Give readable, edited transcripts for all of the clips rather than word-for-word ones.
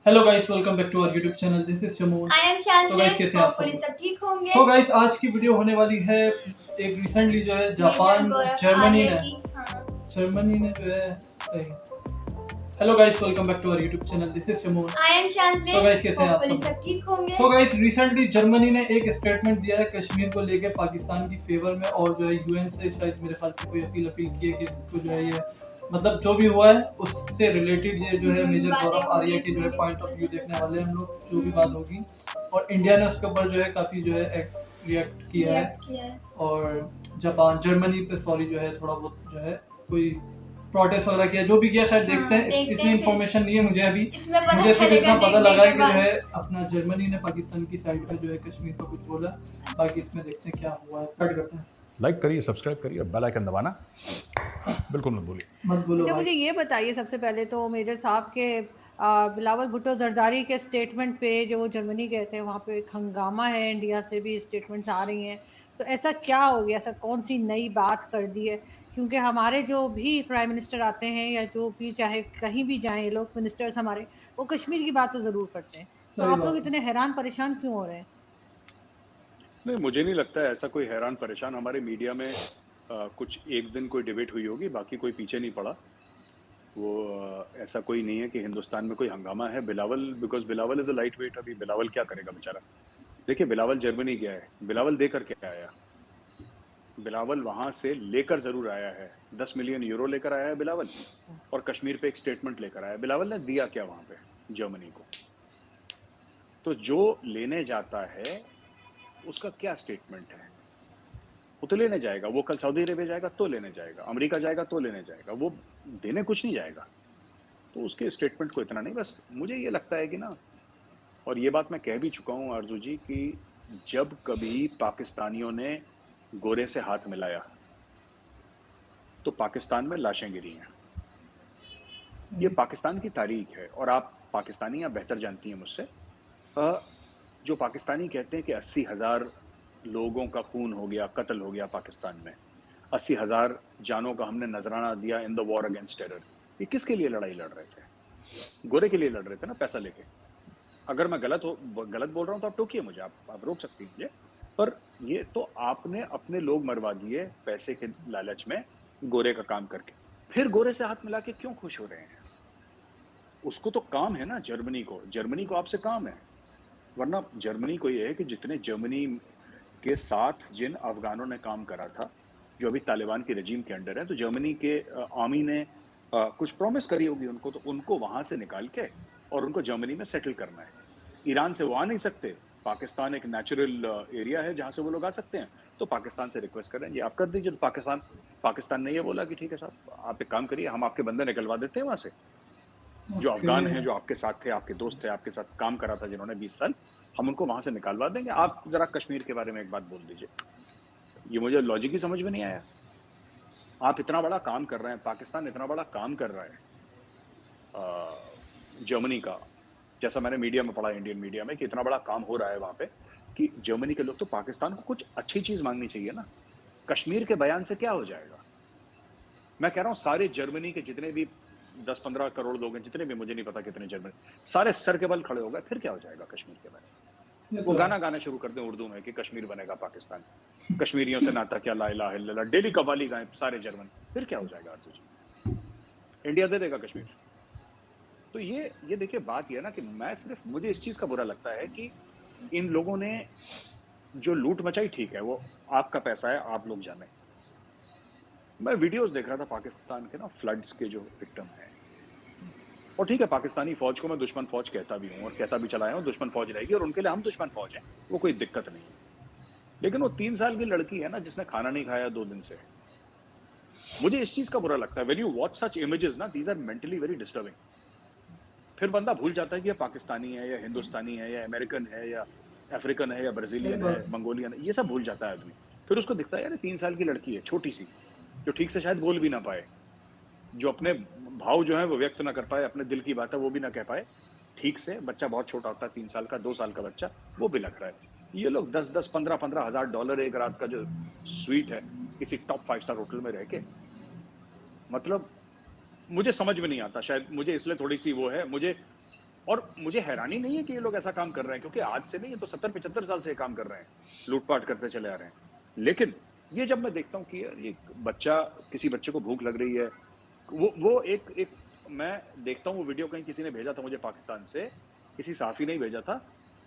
Hello guys, welcome back to our YouTube channel. This is Shamoon. I am Shanti. तो guys, कैसे हैं आप सब? सब ठीक होंगे। तो गाइस, आज की वीडियो होने वाली है एक रिसेंटली जो है जापान जर्मनी ने जो है सही। Hello guys, welcome back to our YouTube channel. This is Shamoon. I am Shanti. तो गाइस, कैसे हैं आप सब? ठीक होंगे। तो गाइस, रिसेंटली जर्मनी ने एक स्टेटमेंट दिया है कश्मीर को लेके पाकिस्तान की फेवर में, और जो है यूएन से शायद मेरे ख्याल से कोई अपील की है कि इसको जो है ये मतलब जो भी हुआ है उससे रिलेटेड ये जो है मेजर गौरव आर्या के जो है पॉइंट ऑफ व्यू देखने वाले हैं हम लोग, जो भी बात होगी। और इंडिया ने उसके ऊपर जो है काफी जो है रिएक्ट किया है। और जापान जर्मनी पे सॉरी जो है थोड़ा बहुत जो है कोई प्रोटेस्ट वगैरह किया, जो भी किया खैर देखते हैं। इतनी इन्फॉर्मेशन नहीं है मुझे अभी, मुझे सिर्फ इतना पता लगा है कि जो है अपना जर्मनी ने पाकिस्तान की साइड पे जो है कश्मीर पर कुछ बोला। बाकी इसमें देखते हैं क्या हुआ है। स्टार्ट करते हैं। लाइक करिए, सब्सक्राइब करिए, बेल आइकन दबाना बिल्कुल मत बोलो तो मुझे ये बताइए सबसे पहले तो मेजर साहब के बिलावल भुट्टो जरदारी के स्टेटमेंट पे जो वो जर्मनी गए थे वहाँ पे एक हंगामा है, इंडिया से भी स्टेटमेंट्स आ रही हैं। तो ऐसा क्या हो गया, ऐसा कौन सी नई बात कर दी है? क्योंकि हमारे जो भी प्राइम मिनिस्टर आते हैं या जो भी चाहे कहीं भी जाएं लोग मिनिस्टर्स हमारे, वो कश्मीर की बात तो ज़रूर करते हैं। तो आप लोग इतने हैरान परेशान क्यों हो रहे हैं? नहीं, मुझे नहीं लगता है ऐसा कोई हैरान परेशान। हमारे मीडिया में कुछ एक दिन कोई डिबेट हुई होगी, बाकी कोई पीछे नहीं पड़ा। वो ऐसा कोई नहीं है कि हिंदुस्तान में कोई हंगामा है। Bilawal, because Bilawal is a light weight. अभी बिलावल क्या करेगा बेचारा? देखिए, बिलावल जर्मनी गया है, बिलावल देकर के आया। बिलावल वहां से लेकर जरूर आया है, 10 मिलियन यूरो लेकर आया है बिलावल, और कश्मीर पे एक स्टेटमेंट लेकर आया। बिलावल ने दिया क्या वहां पे जर्मनी को? तो जो लेने जाता है उसका क्या स्टेटमेंट है? वो तो लेने जाएगा, वो कल सऊदी अरेबिया जाएगा तो लेने जाएगा, अमेरिका जाएगा तो लेने जाएगा, वो देने कुछ नहीं जाएगा। तो उसके स्टेटमेंट को इतना नहीं, बस मुझे ये लगता है कि ना, और ये बात मैं कह भी चुका हूं आरजू जी, कि जब कभी पाकिस्तानियों ने गोरे से हाथ मिलाया तो पाकिस्तान में लाशें गिरी हैं। ये पाकिस्तान की तारीख है, और आप पाकिस्तानी आप बेहतर जानती हैं मुझसे। जो पाकिस्तानी कहते हैं कि 80,000 लोगों का खून हो गया, कत्ल हो गया पाकिस्तान में, 80,000 जानों का हमने नजराना दिया in the war against terror, ये किसके लिए लड़ाई लड़ रहे थे? गोरे के लिए लड़ रहे थे ना, पैसा लेके। अगर मैं गलत बोल रहा हूं तो आप टोकिए मुझे, आप रोक सकती हैं मुझे। पर ये तो आपने अपने लोग मरवा दिए पैसे के लालच में, गोरे का काम करके। फिर गोरे से हाथ मिला के क्यों खुश हो रहे हैं? उसको तो काम है ना, जर्मनी को आपसे काम है। वरना जर्मनी को ये है कि जितने जर्मनी के साथ जिन अफगानों ने काम करा था, जो अभी तालिबान के रजीम के अंडर है, तो जर्मनी के आर्मी ने कुछ प्रॉमिस करी होगी उनको, तो उनको वहां से निकाल के और उनको जर्मनी में सेटल करना है। ईरान से वो आ नहीं सकते, पाकिस्तान एक नेचुरल एरिया है जहां से वो लोग आ सकते हैं, तो पाकिस्तान से रिक्वेस्ट कर रहे हैं, ये आप कर दीजिए। तो पाकिस्तान ने ये बोला कि ठीक है साहब, आप एक काम करिए, हम आपके बंदे निकलवा देते हैं वहां से। जो अफगान हैं, जो आपके साथ थे, आपके दोस्त थे, आपके साथ काम करा था जिन्होंने 20 साल, हम उनको वहां से निकालवा देंगे। आप जरा कश्मीर के बारे में एक बात बोल दीजिए। ये मुझे लॉजिक ही समझ में नहीं आया। आप इतना बड़ा काम कर रहे हैं, पाकिस्तान इतना बड़ा काम कर रहा है जर्मनी का, जैसा मैंने मीडिया में पढ़ा, इंडियन मीडिया में, कि इतना बड़ा काम हो रहा है वहां पे, कि जर्मनी के लोग, तो पाकिस्तान को कुछ अच्छी चीज मांगनी चाहिए ना। कश्मीर के बयान से क्या हो जाएगा? मैं कह रहा हूं सारे जर्मनी के जितने भी 10-15 करोड़ लोग हैं, जितने भी, मुझे नहीं पता कितने जर्मनी, सारे सर के बल खड़े हो गए। फिर क्या हो जाएगा कश्मीर के बारे में? वो गाना गाना शुरू कर दें उर्दू में कि कश्मीर बनेगा पाकिस्तान, कश्मीरियों से नाता क्या, ला इलाहा इल्लल्लाह, डेली कव्वाली गाएं सारे जर्मन। फिर क्या हो जाएगा अर्जुन जी? इंडिया दे देगा कश्मीर। तो ये देखिए, बात ये है ना कि मुझे इस चीज का बुरा लगता है कि इन लोगों ने जो लूट मचाई, ठीक है, वो आपका पैसा है, आप लोग जाने। मैं वीडियोस देख रहा था पाकिस्तान के ना, फ्लड्स के जो विक्टिम हैं, और ठीक है, पाकिस्तानी फौज को मैं दुश्मन फौज कहता भी हूँ और कहता भी चला हूँ, दुश्मन फौज रहेगी और उनके लिए हम दुश्मन फौज हैं, वो कोई दिक्कत नहीं है। लेकिन वो 3 साल की लड़की है ना, जिसने खाना नहीं खाया 2 दिन से। मुझे इस चीज का बुरा लगता है। When you watch such images ना, these are mentally very disturbing. फिर बंदा भूल जाता है कि ये पाकिस्तानी है या हिंदुस्तानी है या अमेरिकन है या अफ्रीकन है या ब्राजीलियन है, मंगोलियन है, ये सब भूल जाता है आदमी। फिर उसको दिखता है यार 3 साल की लड़की है, छोटी सी, जो ठीक से शायद बोल भी ना पाए, जो अपने भाव जो है वो व्यक्त ना कर पाए, अपने दिल की बात है वो भी ना कह पाए ठीक से। बच्चा बहुत छोटा होता है, 3 साल का, 2 साल का बच्चा, वो भी लग रहा है। ये लोग 10-10, 15-15 हजार डॉलर एक रात का जो स्वीट है किसी टॉप 5 स्टार होटल में रह के, मतलब मुझे समझ में नहीं आता। शायद मुझे इसलिए थोड़ी सी वो है, मुझे और मुझे हैरानी नहीं है कि ये लोग ऐसा काम कर रहे हैं, क्योंकि आज से नहीं, ये तो 70-75 साल से ये काम कर रहे हैं, लूटपाट करते चले आ रहे हैं। लेकिन ये जब मैं देखता हूँ कि यार ये बच्चा, किसी बच्चे को भूख लग रही है, वो एक मैं देखता हूँ वो वीडियो कहीं किसी ने भेजा था मुझे पाकिस्तान से, किसी साथी ने ही भेजा था।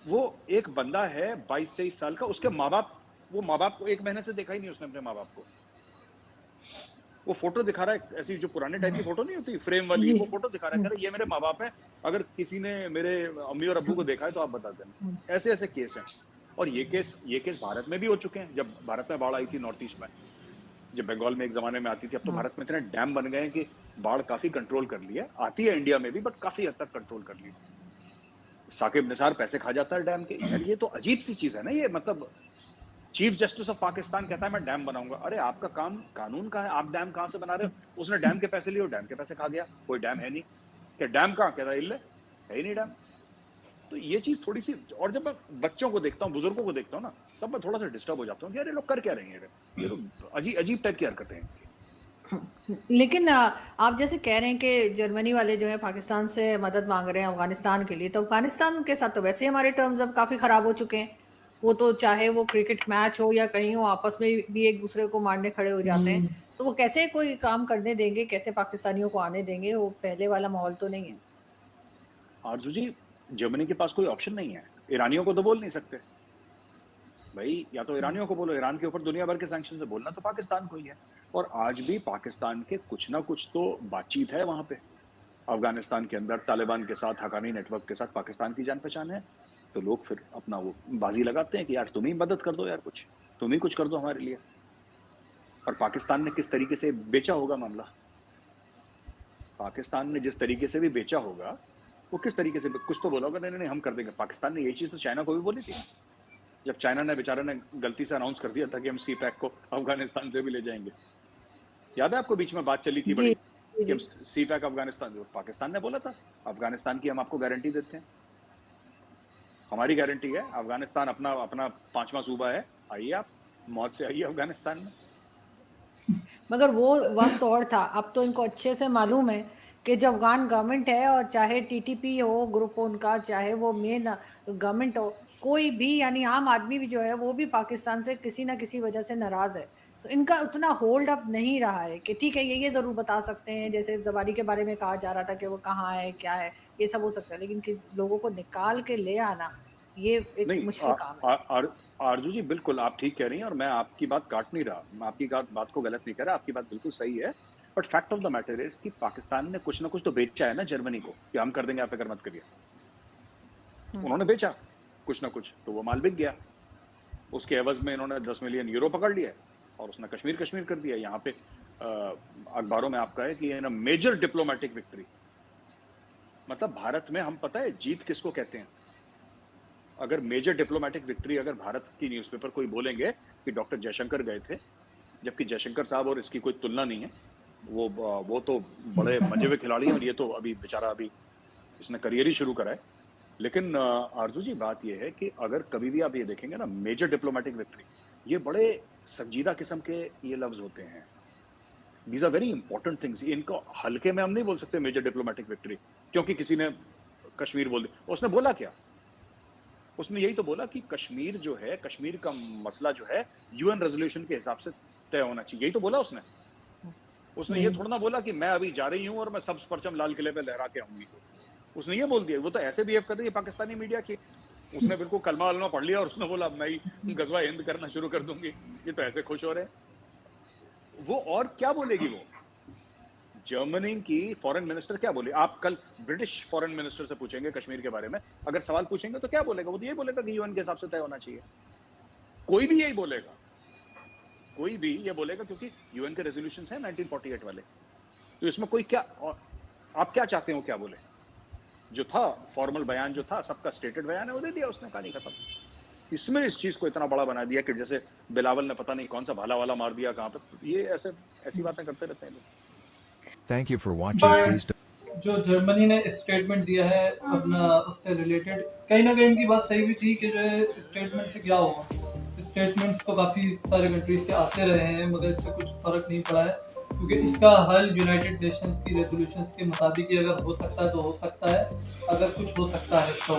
वो एक बंदा है 22-23 साल का, उसके वो माँ बाप को 1 महीने से देखा ही नहीं उसने अपने माँ बाप को। वो फोटो दिखा रहा है, ऐसी जो पुराने टाइप की फोटो नहीं होती फ्रेम वाली, जी। वो फोटो दिखा रहा है, कह रहा है ये मेरे माँ बाप हैं, अगर किसी ने मेरे अम्मी और अब्बू को देखा है तो आप बता देना। ऐसे ऐसे केस हैं। और ये केस भारत में भी हो चुके हैं। जब भारत में बाढ़ आई थी नॉर्थ ईस्ट में, जब बंगाल में एक जमाने में आती थी, अब तो भारत में इतने डैम बन गए हैं कि बाढ़ काफी कंट्रोल कर लिया। आती है इंडिया में भी, बट काफी हद तक कंट्रोल कर लिया। साकिब निसार पैसे खा जाता है डैम के। यार ये तो अजीब सी चीज है ना ये। मतलब चीफ जस्टिस ऑफ पाकिस्तान कहता है मैं डैम बनाऊंगा। अरे आपका काम कानून का है, आप डैम कहां से बना रहे हो? उसने डैम के पैसे लिए और डैम के पैसे खा गया। कोई डैम है नहीं। क्या डैम कहां? कहता है है ही नहीं डैम। तो ये चीज थोड़ी सी, और जब मैं बच्चों को देखता हूँ, बुजुर्गों को देखता हूँ ना, तब मैं थोड़ा सा डिस्टर्ब हो जाता हूँ कि यार ये लोग कर क्या रहे हैं, ये लोग अजीब टाइप की हरकतें हैं। लेकिन आप जैसे कह रहे हैं कि जर्मनी वाले जो है पाकिस्तान से मदद मांग रहे हैं अफगानिस्तान के लिए, तो अफगानिस्तान के साथ तो वैसे ही हमारे टर्म्स अब काफी खराब हो चुके हैं। वो तो चाहे वो क्रिकेट मैच हो या कहीं हो, आपस में भी एक दूसरे को मारने खड़े हो जाते हैं। तो वो कैसे कोई काम करने देंगे, कैसे पाकिस्तानियों को आने देंगे? वो पहले वाला माहौल तो नहीं है। आरजू जी, जर्मनी के पास कोई ऑप्शन नहीं है। ईरानियों को तो बोल नहीं सकते भाई, या तो ईरानियों को बोलो, ईरान के ऊपर दुनिया भर के सैंक्शन से, बोलना तो पाकिस्तान को ही है। और आज भी पाकिस्तान के कुछ ना कुछ तो बातचीत है वहां पे, अफगानिस्तान के अंदर तालिबान के साथ, हकानी नेटवर्क के साथ पाकिस्तान की जान पहचान है। तो लोग फिर अपना वो बाजी लगाते हैं कि यार तुम ही मदद कर दो, यार कुछ तुम ही कुछ कर दो हमारे लिए। और पाकिस्तान ने किस तरीके से बेचा होगा मामला, पाकिस्तान ने जिस तरीके से भी बेचा होगा, वो किस तरीके से कुछ तो बोला होगा, नहीं नहीं हम कर देंगे। पाकिस्तान ने यही चीज तो चाइना को भी बोली थी, जब चाइना ने बेचारे ने गलती से अनाउंस कर दिया था कि हम सी पैक को अफगानिस्तान से भी ले जाएंगे। याद है आपको, बीच में बात चली थी बड़ी कि हम सी पैक अफगानिस्तान, पाकिस्तान ने बोला था अफगानिस्तान की हम आपको गारंटी देते हैं, हमारी गारंटी है। अफगानिस्तान अपना 5वां सूबा है, आइए आप मौत से आइए अफगानिस्तान में। मगर वो वक्त और था। अब तो इनको अच्छे से मालूम है कि जो अफगान गवर्नमेंट है, और चाहे टीटीपी हो ग्रुप उनका, चाहे वो मेन गवर्नमेंट हो, कोई भी यानी आम आदमी भी जो है वो भी पाकिस्तान से किसी ना किसी वजह से नाराज है। तो इनका उतना होल्ड अप नहीं रहा है कि ठीक है ये जरूर बता सकते हैं, जैसे जबारी के बारे में कहा जा रहा था कि वो कहाँ है क्या है, ये सब हो सकता है, लेकिन कि लोगों को निकाल के ले आना ये एक नहीं, मुश्किल काम है। आरजू जी बिल्कुल आप ठीक कह रही हैं, और मैं आपकी बात काट नहीं रहा, मैं आपकी बात को गलत नहीं कह रहा, आपकी बात बिल्कुल सही है। But fact of the matter is कि पाकिस्तान ने कुछ ना कुछ तो बेचा है ना जर्मनी को, कि हम कर देंगे, आप फिक्र मत करिए। उन्होंने बेचा कुछ ना कुछ, तो वो माल बिक गया। उसके एवज में इन्होंने 10 मिलियन यूरो पकड़ लिया और उसने कश्मीर कर दिया। यहाँ पे अखबारों में आपका है कि मेजर डिप्लोमेटिक विक्ट्री। मतलब भारत में हम, पता है जीत किसको कहते हैं? अगर मेजर डिप्लोमेटिक विक्ट्री अगर भारत की न्यूज़पेपर कोई बोलेंगे कि डॉक्टर जयशंकर गए थे, जबकि जयशंकर साहब और इसकी कोई तुलना नहीं है, वो तो बड़े मजे हुए खिलाड़ी हैं, और ये तो अभी बेचारा अभी इसने करियर ही शुरू करा है। लेकिन आरजू जी बात ये है कि अगर कभी भी आप ये देखेंगे ना, मेजर डिप्लोमेटिक विक्ट्री, ये बड़े संजीदा किस्म के ये लफ्ज होते हैं। These are very important things. इनको हल्के में हम नहीं बोल सकते मेजर डिप्लोमेटिक विक्ट्री, क्योंकि किसी ने कश्मीर बोल दिया। उसने बोला क्या? उसने यही तो बोला कि कश्मीर जो है, कश्मीर का मसला जो है यूएन रेजोल्यूशन के हिसाब से तय होना चाहिए, यही तो बोला उसने। उसने ये थोड़ा ना बोला कि मैं अभी जा रही हूं और मैं सब्ज परचम लाल किले पे लहरा के आऊंगी। उसने ये बोल दिया। वो तो ऐसे बिहेव कर रही है पाकिस्तानी मीडिया की, उसने बिल्कुल कलमा वलमा पढ़ लिया और उसने बोला मैं ही गजवा हिंद करना शुरू कर दूंगी। ये तो ऐसे खुश हो रहे हैं। वो और क्या बोलेगी? वो जर्मनी की फॉरेन मिनिस्टर क्या बोले? आप कल ब्रिटिश फॉरेन मिनिस्टर से पूछेंगे कश्मीर के बारे में, अगर सवाल पूछेंगे तो क्या बोलेगा? वो तो ये बोलेगा कि यूएन के हिसाब से तय होना चाहिए। कोई भी यही बोलेगा, कोई भी ये बोलेगा, क्योंकि यूएन के रेजोल्यूशंस हैं 1948 वाले। तो इसमें कोई क्या, आप क्या चाहते हो क्या बोले? जो था फॉर्मल बयान, जो था सबका स्टेटेड बयान है, वो दे दिया उसने, कहानी खत्म। इसमें इस चीज को इतना बड़ा बना दिया कि जैसे बिलावल ने पता नहीं कौन सा भाला वाला मार दिया कहां पे। ये ऐसी बातें करते रहते हैं लोग। Thank you for watching. Please जो जर्मनी ने स्टेटमेंट दिया है अपना, उससे रिलेटेड कहीं ना कहीं इनकी बात सही भी थी कि जो है स्टेटमेंट से क्या होगा। स्टेटमेंट्स तो काफ़ी सारे कंट्रीज के आते रहे हैं, मगर इससे कुछ फ़र्क नहीं पड़ा है। क्योंकि इसका हल यूनाइटेड नेशंस की रेजोल्यूशंस के मुताबिक ही अगर हो सकता है तो हो सकता है, अगर कुछ हो सकता है तो।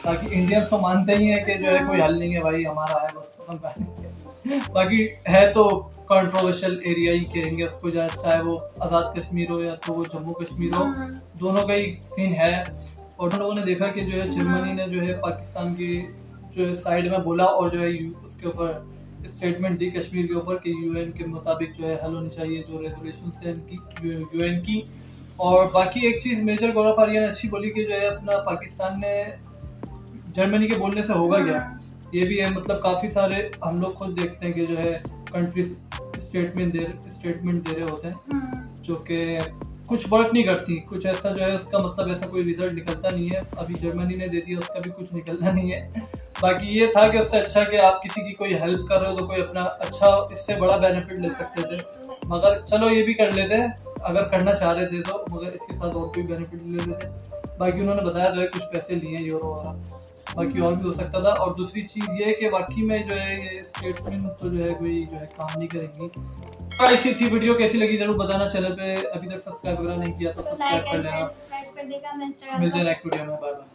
बाकी इंडियंस तो मानते ही हैं कि जो है कोई हल नहीं है भाई, हमारा है बस, खत्म कहानी। बाकी है तो कंट्रोवर्शियल एरिया ही कहेंगे उसको, चाहे वो आज़ाद कश्मीर हो या तो वो जम्मू कश्मीर हो, दोनों का ही सीन है। और उन लोगों ने देखा कि जो है जर्मनी ने जो है पाकिस्तान की जो है साइड में बोला और जो है उसके ऊपर स्टेटमेंट दी कश्मीर के ऊपर कि यूएन के मुताबिक जो है हल होनी चाहिए जो रेजोल्यूशन है इनकी यूएन की। और बाकी एक चीज़ मेजर गौरव फारिया ने अच्छी बोली कि जो है अपना पाकिस्तान ने जर्मनी के बोलने से होगा क्या, ये भी है। मतलब काफ़ी सारे हम लोग खुद देखते हैं कि जो है कंट्री स्टेटमेंट दे रहे होते हैं जो कि कुछ वर्क नहीं करती, कुछ ऐसा जो है उसका मतलब ऐसा कोई रिजल्ट निकलता नहीं है। अभी जर्मनी ने दे दिया, उसका भी कुछ निकलना नहीं है। बाकी ये था कि उससे अच्छा कि आप किसी की कोई हेल्प कर रहे हो तो कोई अपना अच्छा इससे बड़ा बेनिफिट ले सकते थे, मगर चलो ये भी कर लेते अगर करना चाह रहे थे तो, मगर इसके साथ और कोई बेनिफिट ले लेते। बाकी उन्होंने बताया जो है कुछ पैसे लिए यूरो वाला, बाकी और भी हो सकता था। और दूसरी चीज़ ये है कि वाकई में जो है ये स्टेटमेंट तो जो है कोई जो है काम नहीं करेंगी। ऐसी सी वीडियो कैसी लगी जरूर बताना। चैनल पे अभी तक सब्सक्राइब वगैरह नहीं किया तो सब्सक्राइब कर लेना। कर देगा। मिलते हैं नेक्स्ट वीडियो में, बाय बाय।